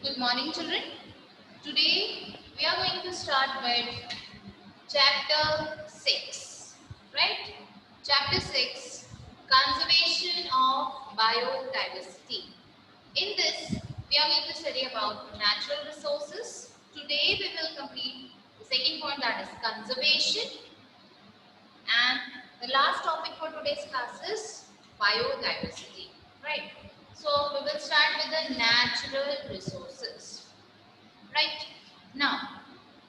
Good morning, children. Today we are going to start with chapter 6, right? Chapter 6, Conservation of Biodiversity. In this, we are going to study about natural resources. Today we will complete the second point, that is conservation, and the last topic for today's class is biodiversity, right? So we will start with the natural resources. Right. Now,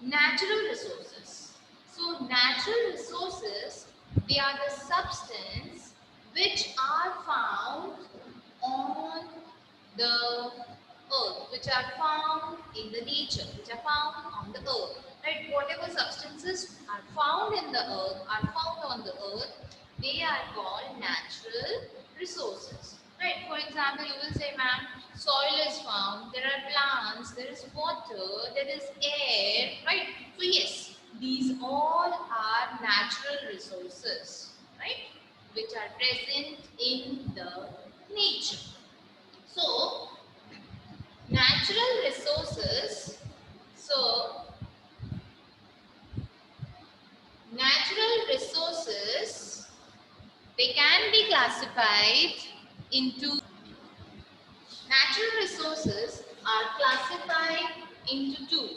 natural resources. So, natural resources, they are the substance which are found on the earth, which are found in the nature, which are found on the earth. Right. Whatever substances are found in the earth, are found on the earth, they are called natural resources. Right. For example, you will say, ma'am, soil is found, there are plants, there is water, there is air, right? So yes, these all are natural resources, right? Which are present in the nature. So, natural resources, so natural resources, they can be classified into natural resources are classified into two.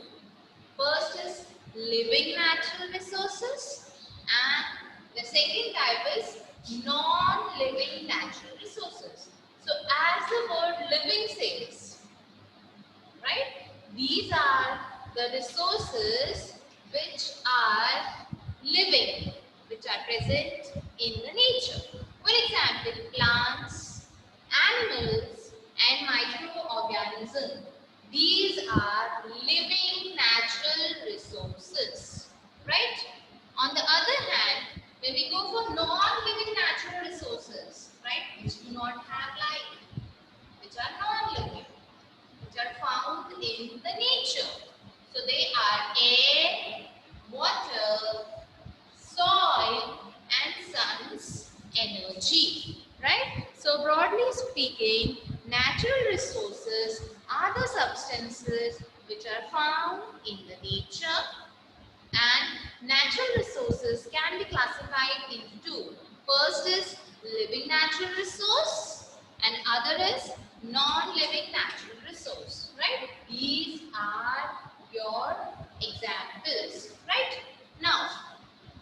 First is living natural resources and the second type is non-living natural resources. So as the word living says, right? These are the resources which are living, which are present in the nature. For example, plants, animals, and microorganisms. These are living natural resources, right? On the other hand, when we go for non-living natural resources, right, which do not have life, which are non-living, which are found in the nature. So they are air, water, soil, and sun's energy. Right? So broadly speaking, natural resources are the substances which are found in the nature, and natural resources can be classified into two. First is living natural resource and other is non-living natural resource. Right? These are your examples. Right? Now,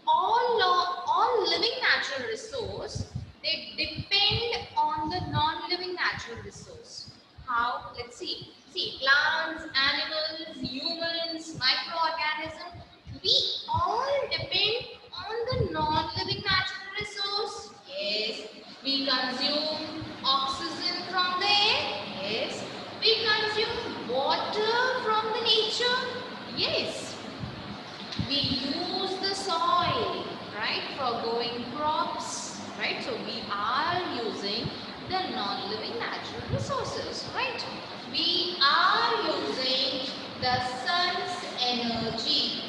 all living natural resource, they depend on the non-living natural resource. How? Let's see. See, plants, animals, humans, microorganisms, we all depend on the non-living natural resource. Yes. We consume oxygen from the air. Yes. We consume water from the nature. Yes. We use the soil, right, for growing crops, right? So we are using the non-living natural resources, right? We are using the sun's energy.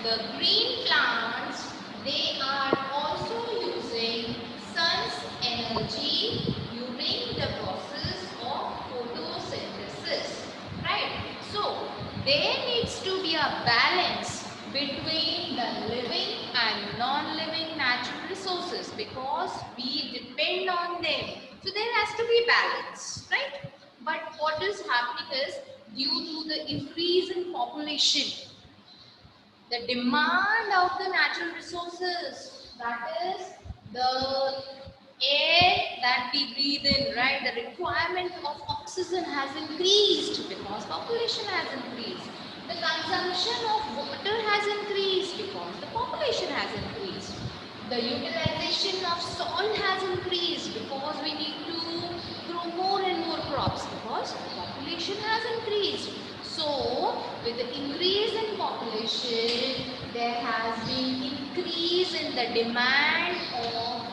The green plants, they are also using sun's energy during the process of photosynthesis, right? So there needs to be a balance between the living and non-living natural resources because we depend on them. So there has to be balance, right? But what is happening is due to the increase in population, the demand of the natural resources, that is the air that we breathe in, right? The requirement of oxygen has increased because population has increased. The consumption of water has increased because the population has increased. The utilization of soil has increased because we need to grow more and more crops because population has increased. So, with the increase in population, there has been increase in the demand of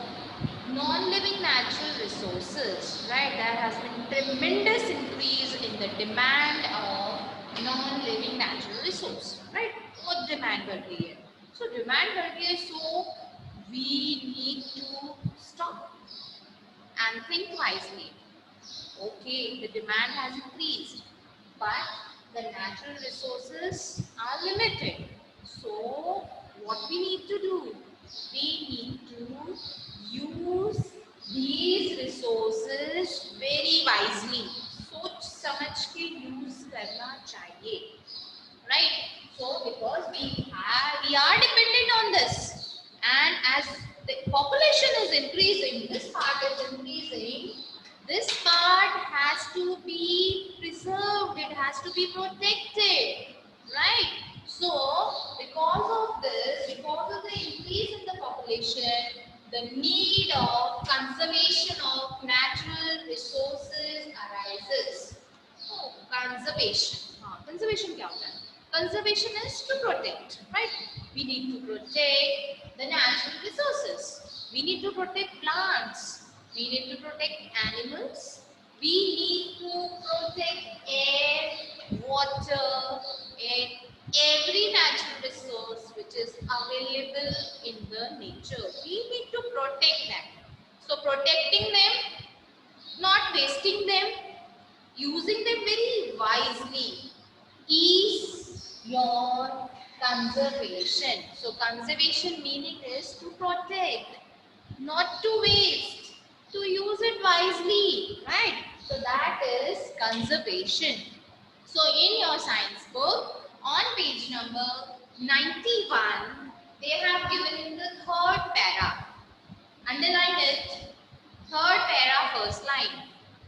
non-living natural resources, right? There has been tremendous increase in the demand of non-living natural resource, right? What demand बढ़ रही है? So demand बढ़ रही है, so we need to stop and think wisely. Okay, the demand has increased. but the natural resources are limited. So what we need to do? We need to use these resources very wisely. सोच समझ के use करना चाहिए, right? So because we are dependent on this, and as the population is increasing, this part is increasing, this part has to be preserved, it has to be protected, right? So because of this, because of the increase in the population, the need of conservation of natural resources arises. So conservation, conservation क्या होता है? Conservation is to protect, right? We need to protect the natural resources. We need to protect plants. We need to protect animals. We need to protect air, water, and every natural resource which is available in the nature. We need to protect them. So protecting them, not wasting them, using them very wisely is your conservation. So conservation meaning is to protect, not to waste, to use it wisely, right? So that is conservation. So in your science book, on page number 91, they have given in the third para. Underline it. Third para, first line.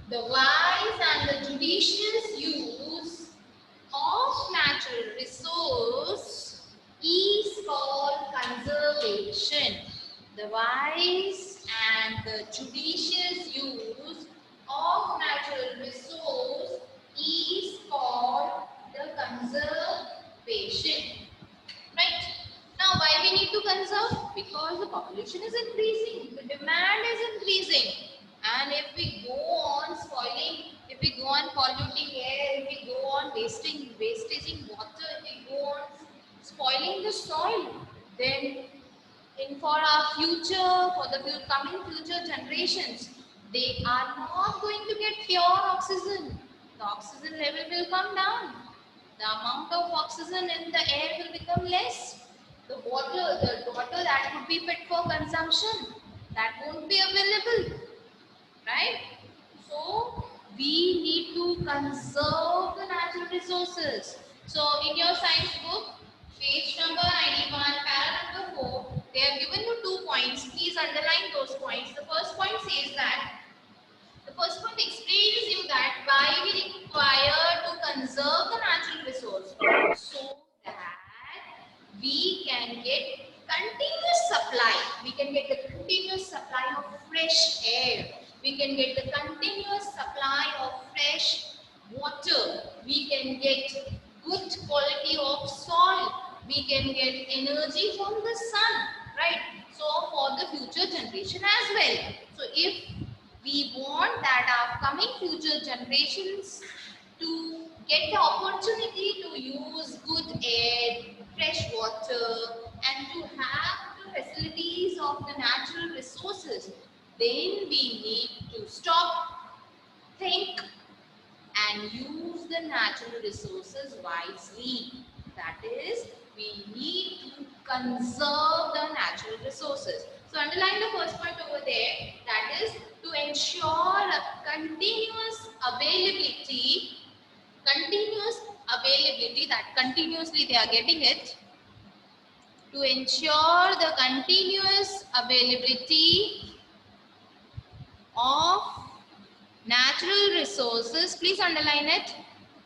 The wise and the judicious use of natural resource is called conservation. The wise and the judicious use of natural resource is called the conservation. Right? Now, why we need to conserve? Because the population is increasing, the demand is increasing, and if we go on spoiling, if we go on polluting air, if we go on wastaging water, if we go on spoiling the soil, then for our future, for the coming future generations, they are not going to get pure oxygen. The oxygen level will come down. The amount of oxygen in the air will become less. The water that would be fit for consumption, that won't be available, right? So we need to conserve the natural resources. So in your science book, page number 91, para number 4, they have given you 2 points. Please underline those points. The first point says that, the first point explains you that why we require to conserve the natural resource, so that we can get continuous supply. We can get the continuous supply of fresh air. We can get the continuous supply of fresh water. We can get good quality of soil. We can get energy from the sun, right? So for the future generation as well. So if we want that our coming future generations to get the opportunity to use good air, fresh water, and to have the facilities of the natural resources, then we need to stop, think, and use the natural resources wisely. That is, we need to conserve the natural resources. So underline the first point over there, that is to ensure continuous availability, that continuously they are getting it, to ensure the continuous availability of natural resources, please underline it,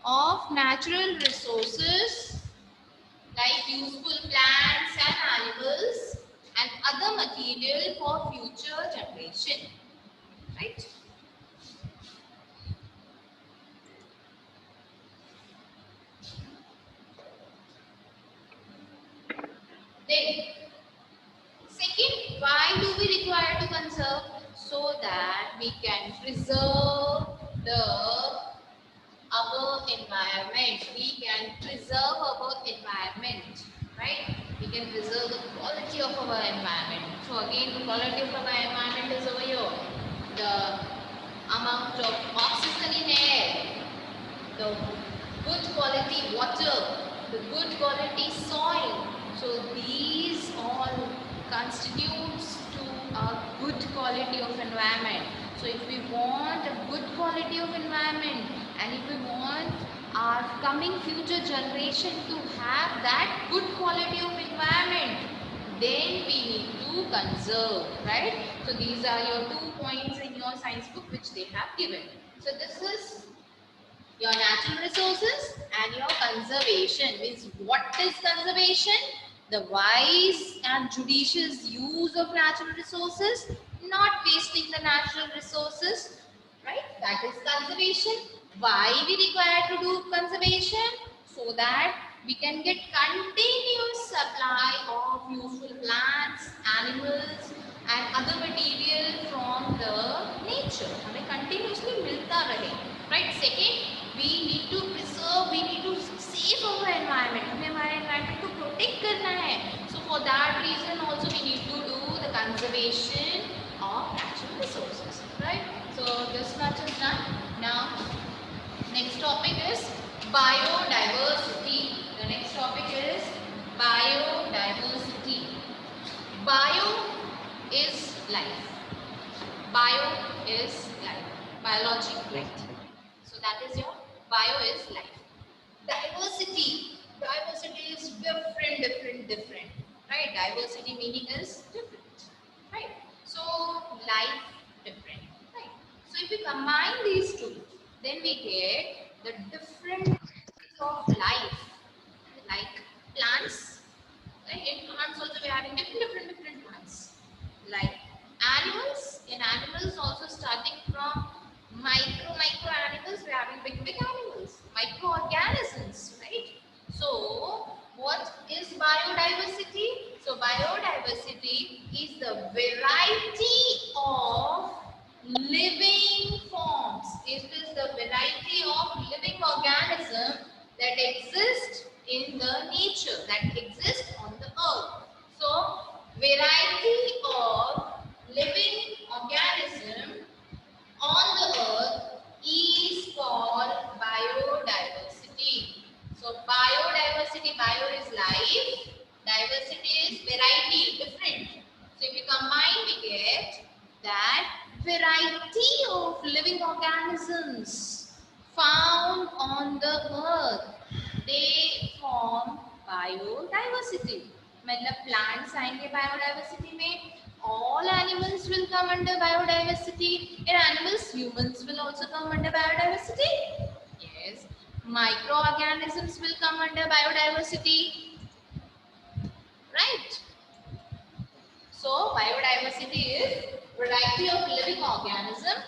of natural resources like useful plants and animals and other material for future generation, right? Then, second, why do we require to conserve? So that we can preserve our environment. We can preserve our environment, right? We can preserve the quality of our environment. So again, the quality of our environment is over here. The amount of oxygen in air, the good quality water, the good quality soil. So these all constitutes to a good quality of environment. So if we want a good quality of environment, and if we want our coming future generation to have that good quality of environment, then we need to conserve, right? So these are your 2 points in your science book which they have given. So this is your natural resources and your conservation. Means what is conservation? The wise and judicious use of natural resources, not wasting the natural resources, right? That is conservation. Why we require to do conservation? So that we can get continuous supply of useful plants, animals and other material from the nature. हमें continuously मिलता रहे, right? Second, we need to preserve, we need to save our environment. हमें हमारे environment को protect करना है. So for that reason also we need to do the conservation of natural resources, right? So this much is done. Now next topic is biodiversity. The next topic is biodiversity. Bio is life. Bio is life. Biology, right? So that is your bio is life. Diversity. Diversity is different. Right? Diversity meaning is different. Right? So life different. Right? So if we combine these two, then we get the different of life, like plants. Right? In plants also we are having different plants. Like animals, in animals also starting from micro animals, we are having big animals, microorganisms, right? So what is biodiversity? So biodiversity is the variety of living forms. It is the variety of living organism that exist in the nature, that exist on the earth. So variety of living organism on the earth is called biodiversity. So biodiversity, bio is life, diversity is variety, different. So if you combine, we get that variety of living organisms found on the earth, they form biodiversity. मतलब plants आएंगे biodiversity में, all animals will come under biodiversity. In animals, humans will also come under biodiversity. Yes, microorganisms will come under biodiversity, right? So biodiversity is variety of living organism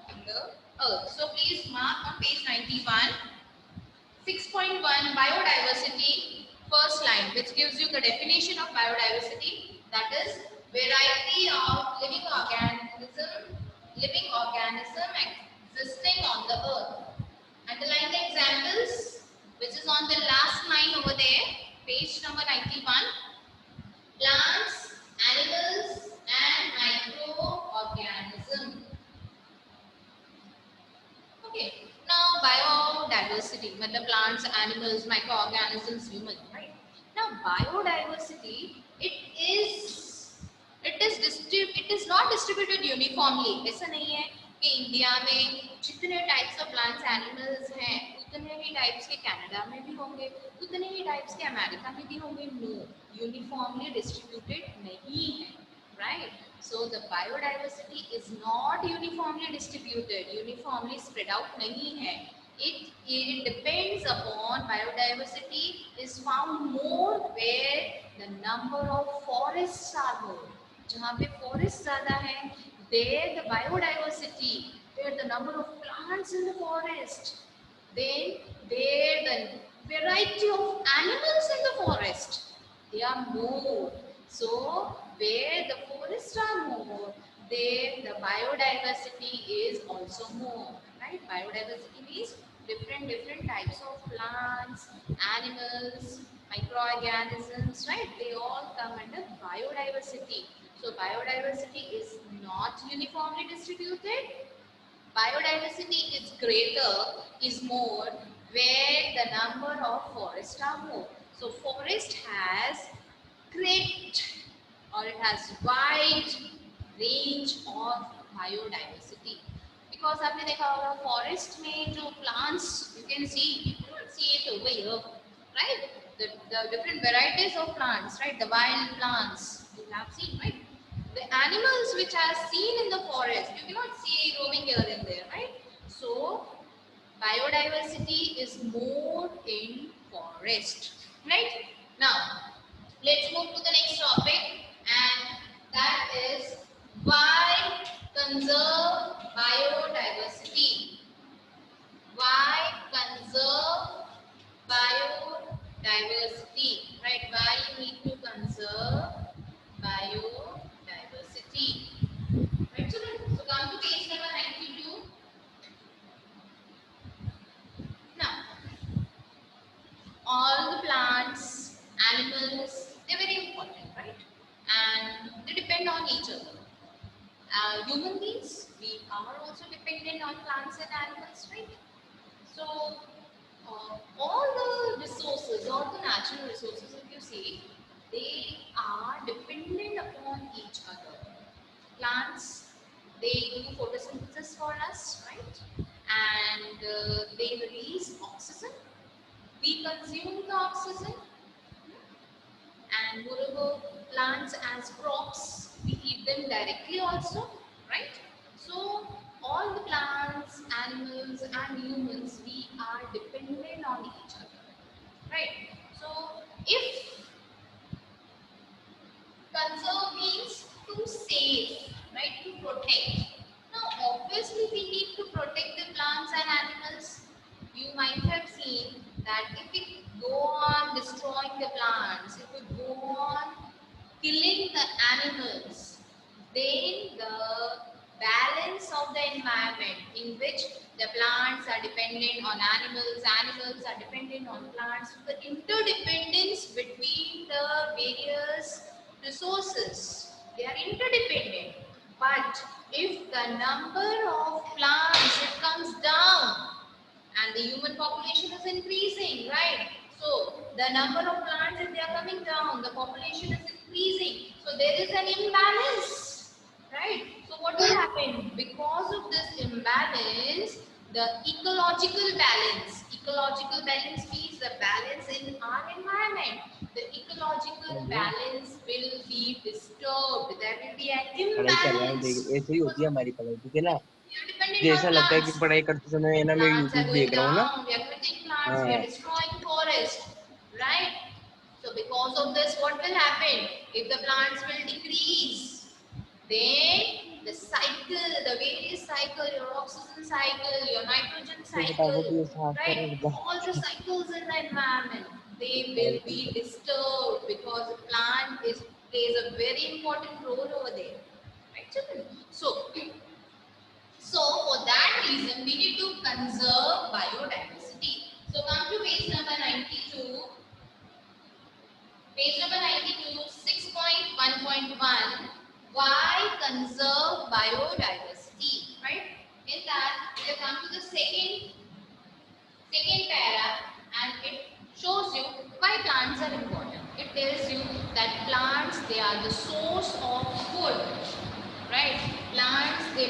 on the earth. So please mark on page 91. 6.1 biodiversity, first line, which gives you the definition of biodiversity, that is variety of living organism existing on the earth. Underline the examples, which is on the last line over there, page number 91. Plants, animals and microorganisms. Okay. Now biodiversity, मतलब plants, animals, microorganisms, human, right? Now biodiversity, it is not distributed uniformly. ऐसा नहीं है कि India में जितने types of plants animals हैं उतने ही types के कनाडा में भी होंगे, उतने ही टाइप्स के अमेरिका में भी होंगे. नो, यूनिफॉर्मली डिस्ट्रीब्यूटेड नहीं है, right? So the biodiversity is not uniformly distributed, uniformly spread out nahi hai. It depends upon, biodiversity is found more where the number of forests are more. जहाँ पे forests ज़्यादा हैं, there the biodiversity, where the number of plants in the forest, then there the variety of animals in the forest, they are more. So where the forests are more, there the biodiversity is also more, right? Biodiversity means different types of plants, animals, microorganisms, right? They all come under biodiversity. So biodiversity is not uniformly distributed. Biodiversity is greater, is more where the number of forests are more. So forest has great or it has wide range of biodiversity. Because आपने देखा होगा forest में जो plants you can see, you cannot see it over here, right? The different varieties of plants, right? The wild plants you have seen, right? The animals which are seen in the forest you cannot see roaming here and there, right? So biodiversity is more in forest, right? Now let's move to the next topic, and that is why conserve biodiversity. Why conserve biodiversity, right? Why you need to conserve biodiversity, right children? So come to page number 92. Now all the plants, animals, they're very important, right? And they depend on each other. Human beings, we are also dependent on plants and animals, right? So, all the resources, all the natural resources, if you see, they are dependent upon each other. Plants, they do photosynthesis for us, right? And they release oxygen. We consume the oxygen, and moreover plants as crops we eat them directly also, right? So all the plants, animals and humans, we are dependent on each other, right? So if conserve means to save, right? To protect. Now obviously we need to protect the plants and animals. You might have seen that if we go on destroying the plants, if we go on killing the animals, then the balance of the environment in which the plants are dependent on animals, animals are dependent on plants, the interdependence between the various resources, they are interdependent. But if the number of plants it comes down and the human population is increasing, right? So the number of plants, if they are coming down, the population is increasing. So there is an imbalance, right? So what will happen? Because of this imbalance, the ecological balance means the balance in our environment. The ecological balance will be disturbed. There will be an पढ़ाई कर रहा हूँ, देख imbalance. ऐसे ही होती है हमारी पढ़ाई, ठीक है ना। We are dependent जैसा on लगता है कि plants. पढ़ाई करते समय है ना, मैं Plants are यूट्यूब going देख रहा हूँ ना। down, we are cutting plants, we are हाँ, destroying forest, right? So because of this, what will happen? If the plants will decrease, then the cycle, the various cycle, your oxygen cycle, your nitrogen तो फटाफट cycle, ये साफ कर right? और All the cycles in the environment, they will be disturbed because the plant is plays a very important role over there, right, children? So for that reason, we need to conserve biodiversity. So come to page number 92. Page number 92, 6.1.1. Why conserve biodiversity? Right? In that, we have come to the second para, and it shows you why plants are important. It tells you that plants, they are the source of food, right? Plants, they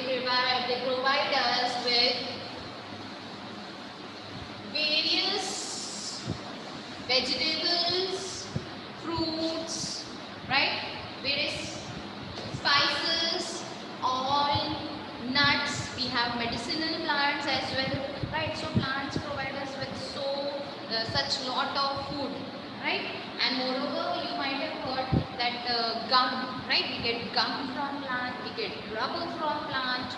provide us with various vegetables, fruits, right? Various spices, oil, nuts. We have medicinal plants as well, right? So plants provide us with such lot of food, right? And moreover, you might have heard that gum, right? We get gum from plant, we get rubber from plant,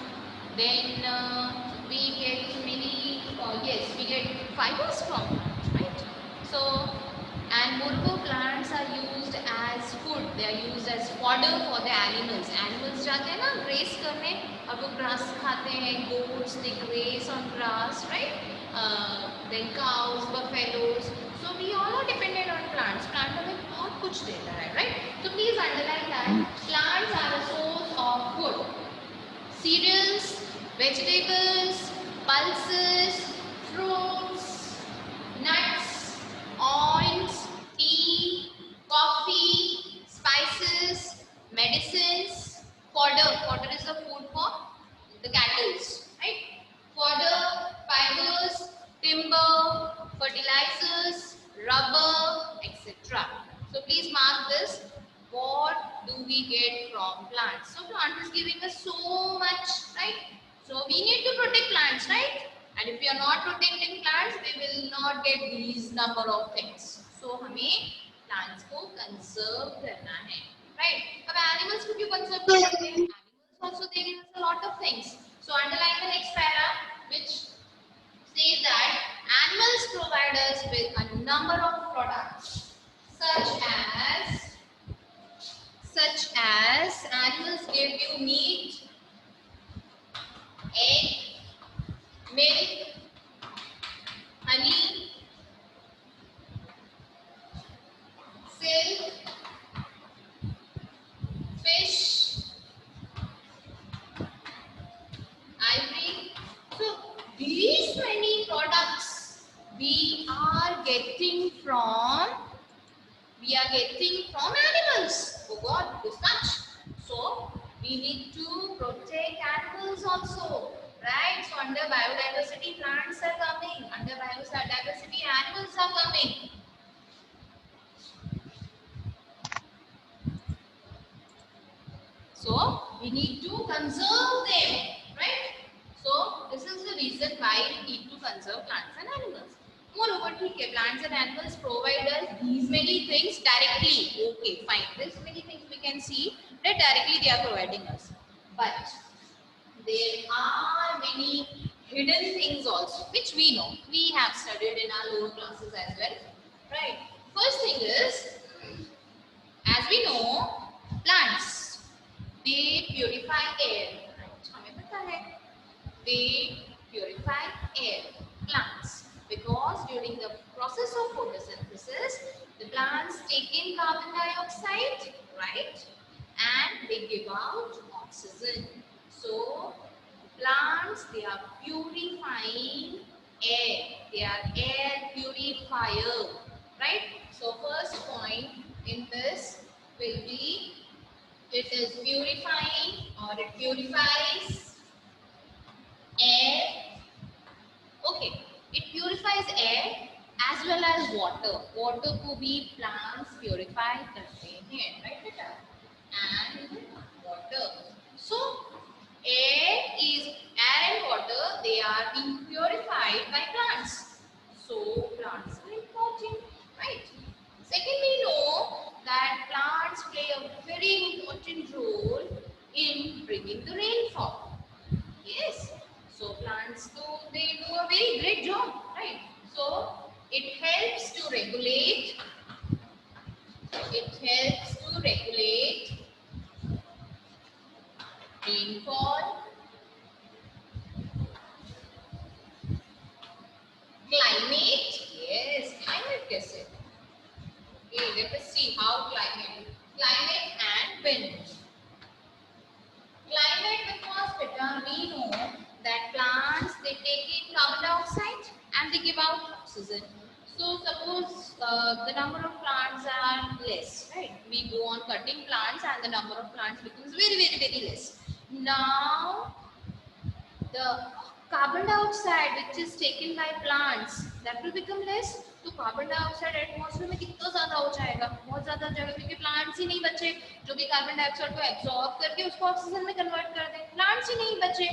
then we get many, yes, we get fibers from plants, right? So, and moreover, plants are used as food. They are used as fodder for the animals. Animals जाते हैं ना graze करने, और वो grass खाते हैं. Goats, they graze on grass, right? Then cows, buffaloes. So we all are dependent on plants. Plant हमें बहुत कुछ देता है, right? So please underline that plants are a source of food. Cereals, vegetables, pulses, fruits, fertilizers, rubber, etc. So please mark this. What do we get from plants? So plant is giving us so much, right? So we need to protect plants, right? And if we are not protecting plants, we will not get these number of things. So हमें plants को conserve करना है, right? अब animals को क्यों conserve करते हैं? Animals also they give us a lot of things. So underline the next para, which says that animals provide us with a number of products, such as animals give you meat, egg, milk, honey, silk, fish, ivory. So these many products we are getting from animals. Oh God, this much. So we need to protect animals also, right? So under biodiversity, plants are coming. Under biodiversity, animals are coming. So we need to conserve them, right? So this is the reason why we need to conserve plants and animals. Moreover, plants and animals provide us these many things directly. Okay, fine. This many things we can see that directly they are providing us. But there are many hidden things also, which we know. We have studied in our lower classes as well. Right. First thing is, as we know, plants, they purify air. Right. हमें पता है. They purify air. Plants. Because during the process of photosynthesis, the plants take in carbon dioxide, right? And they give out oxygen. So, plants, they are purifying air. They are air purifier, right? So, first point in this will be, it is purifying or it purifies air. Okay, it purifies air as well as water. Water को भी plants purify करते हैं, right बेटा? And water. So air and water, they are being purified by plants. So plants are important, right? Second, we know that plants play a very important role in bringing the rainfall. Yes. So plants they do a very great job, right? So it helps to regulate. Rainfall, climate. Yes, climate कैसे? Okay, let us see how climate and wind. Climate, because beta, we know that plants, they take in carbon dioxide and they give out oxygen. So suppose the number of plants are less, right? We go on cutting plants and the number of plants becomes very less. Now the carbon dioxide which is taken by plants, that will become less. तो carbon dioxide atmosphere में कितना ज्यादा हो जाएगा, बहुत ज्यादा हो जाएगा, क्योंकि प्लांट्स ही नहीं बचे जो भी कार्बन डाइऑक्साइड को एब्जॉर्ब करके उसको ऑक्सीजन में कन्वर्ट कर दें. प्लांट्स ही नहीं बचे.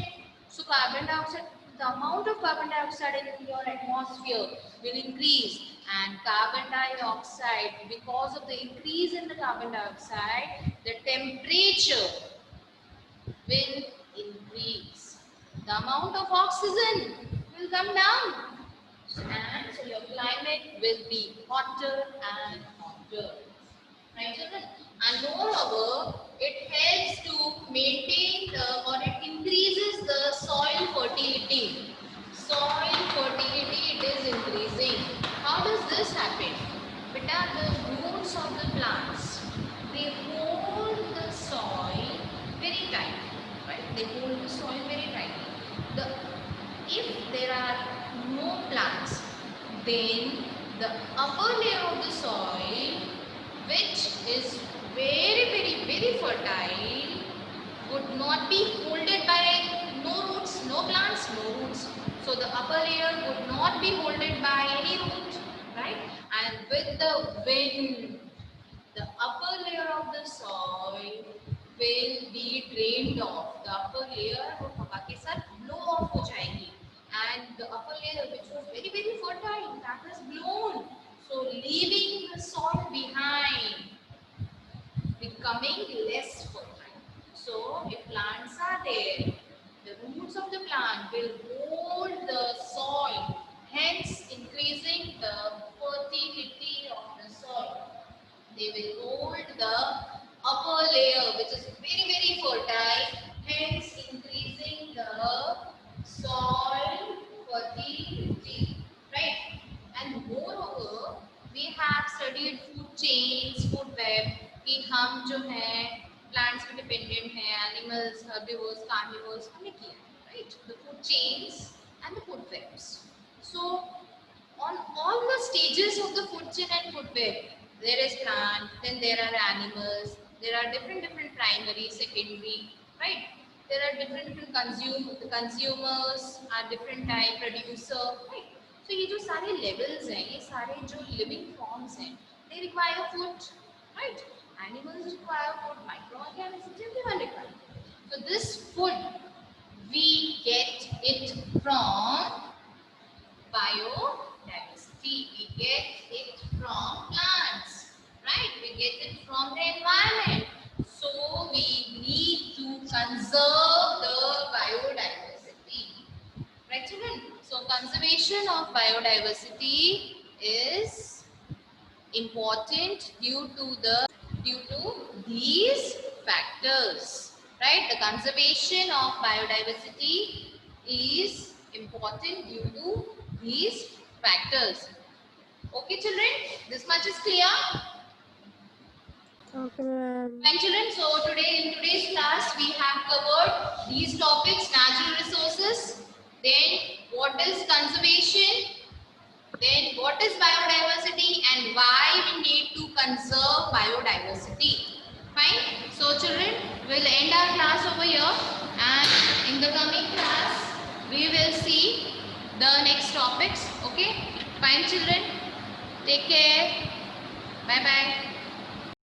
So carbon dioxide, the amount of carbon dioxide in your atmosphere will increase, and carbon dioxide, because of the increase in the carbon dioxide, the temperature will increase. The amount of oxygen will come down, and so your climate will be hotter and hotter. Right, children? And moreover, it helps to maintain or it increases the soil fertility. Soil fertility, it is increasing. How does this happen? Beta, the roots of the plants, they hold the soil very tightly. Right? They hold the soil very tightly. If there are no plants, then the upper layer of the soil, which is very fertile, would not be holded by no roots, no plants, no roots. So the upper layer would not be holded by any root with the wind, the upper layer of the soil will be drained off. The upper layer वो हवा के साथ blow off हो जाएगी, and the upper layer which was very very fertile that is blown, so leaving the soil behind, becoming less fertile. So if plants are there, the roots of the plant will hold the soil, hence increasing the fertility of the soil. They will hold the upper layer which is very very fertile, hence increasing the soil fertility, right? And moreover, we have studied food chains, food web कि हम जो है plants पे dependent हैं, animals, herbivores, carnivores हमने किया है, right? The food chains and the food webs. So on all the stages of the food chain and food web, there is plant, then there are animals, there are different primary, secondary, right? There are different consumers are different type producer, right? So ये जो सारे levels हैं, ये सारे जो living forms हैं, they require food, right? Animals require food, microorganisms, everyone require food. So this food we get it from biodiversity. We get it from plants, right? We get it from the environment. So we need to conserve the biodiversity, right, children? So conservation of biodiversity is important due to these factors, right? The conservation of biodiversity is important due to these factors. Okay, children, this much is clear. Okay, ma'am. Fine, children. So in today's class we have covered these topics: natural resources, then what is conservation, then what is biodiversity, and why we need to conserve biodiversity. Fine. So children, we'll end our class over here, and in the coming class we will see the next topics. Okay. Fine, children. Take care. Bye bye.